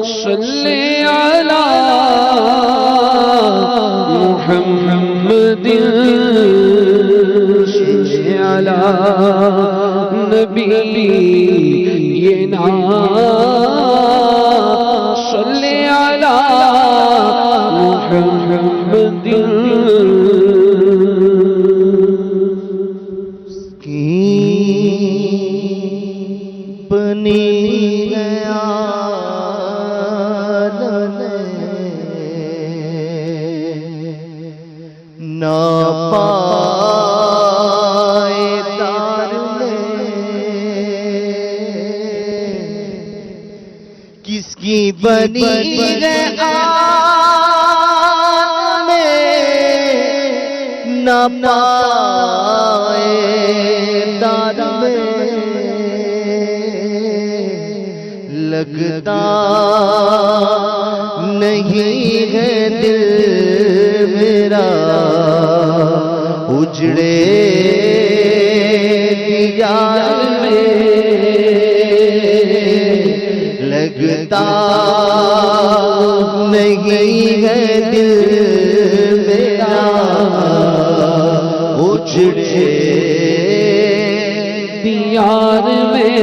صلی علی محمد صلی علی نبینا صلی علی محمد بنی نہ پائے دار کس کی بنی نہ پائے دار لگتا نہیں ہے دل میرا اجڑے دیار میں لگتا نہیں ہے دل میرا اجڑے دیار میں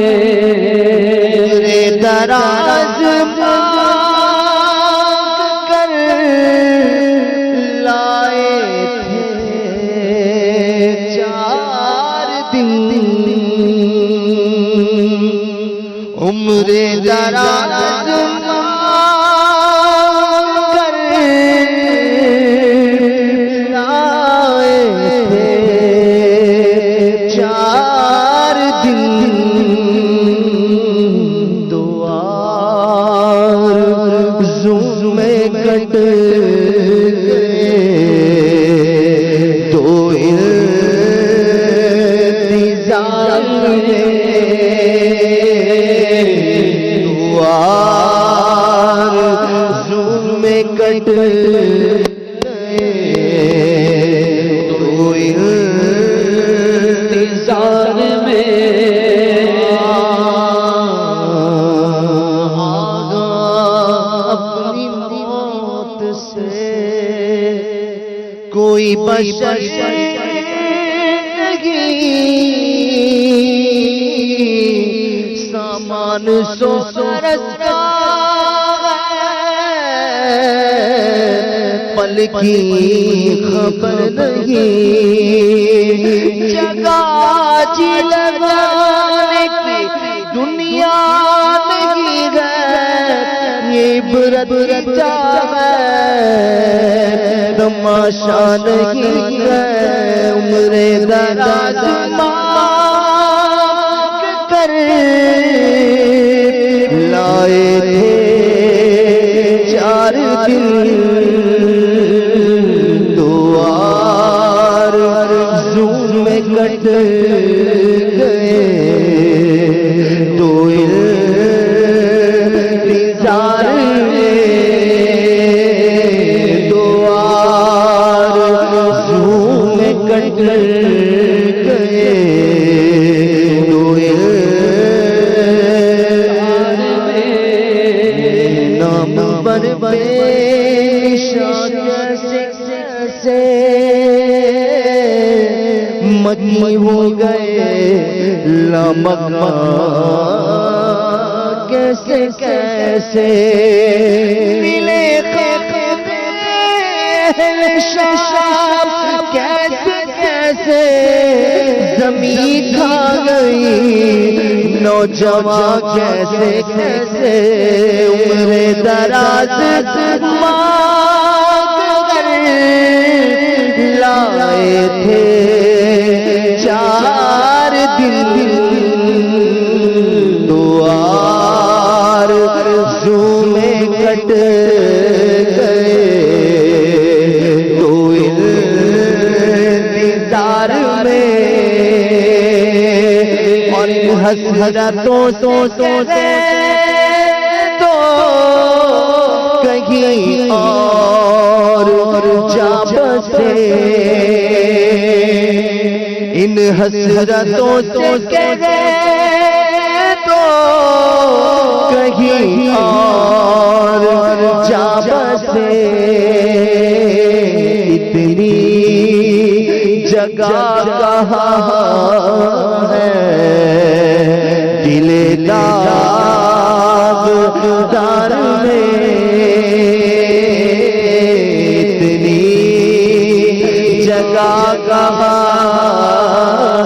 دراز مانگ کر لائے تھے 4 دن عمر دراز مانگ کر لائے تھے 4 دن کٹ تو انتظار میں کٹ تو انتظار میں کوئی بشر نہیں سامان سو رستا پل کی خبر نہیں جگہ جی لگانے کی دنیا نہیں ہے یہ عبرت تماشا نہیں ہے عمر دراز مانگ کر لائے تھے 4 دن آرزو میں کٹ گئے تو انتظار مکی ہو گئے لمکا کیسے کیسے ملے شام کیسے کیسے زمین کھا گئی نوجوان کیسے کیسے عمر دراز مانگ کر لائے تھے 4 دن آرزو میں کٹ گئے تو انتظار میں اور حسرتوں تو کہیں اور جا بسے ان حسرتوں سے تو کہیں اور جا بسے اتنی جگہ کہاں ہے دل داغدار میں اتنی جگہ کہاں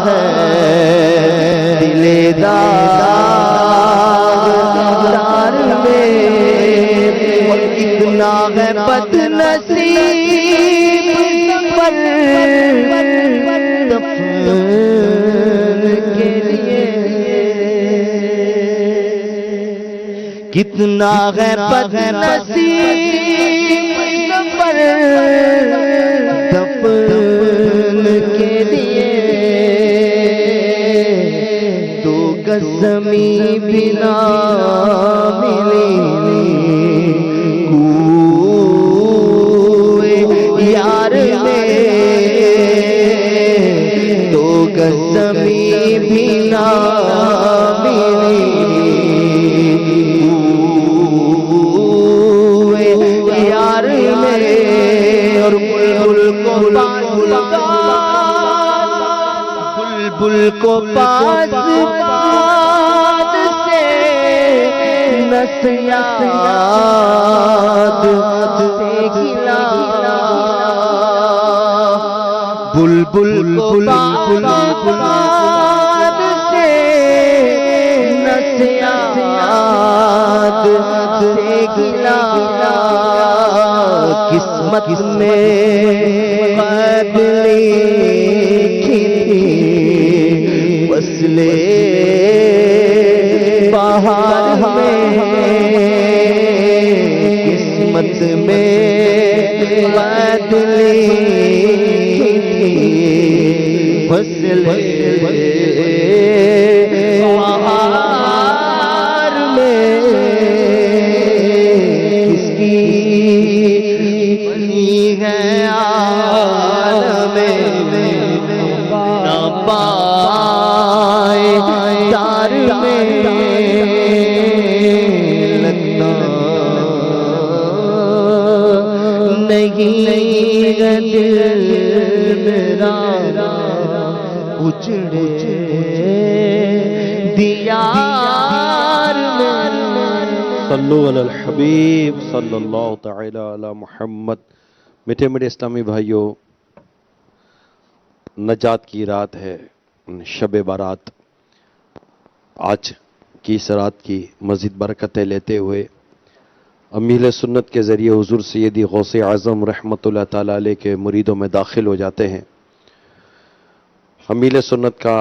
ہے دل داغدار میں اور اتنا ہے بد نصیب پر دفن کے لیے کتنا ہے بد نصیب پر دفن کے لیے تو گزمی بنا ملی کوئے یار میں تو گزمی بنا ملی کوئے یار میں اور بلبل کو پاس پاد سے نصیحت سے گلا بلبل کو پاد سے نصیحت سے گلا قسمت میں قید لکھی تھی فصلے بہار میں قسمت میں قید لکھی تھی فصلے بہار میں کس کی بنی ہے عالم نہ پائے دار میں لگتا نہیں دل میرا اجڑے دیار میں صلو علی الحبیب صلی اللہ تعالی علی محمد۔ میٹھے میٹھے اسلامی بھائیوں، نجات کی رات ہے، شب بارات۔ آج کی اس رات کی مزید برکتیں لیتے ہوئے امیل سنت کے ذریعے حضور سیدی غوث اعظم رحمۃ اللہ تعالی علیہ کے مریدوں میں داخل ہو جاتے ہیں۔ امیل سنت کا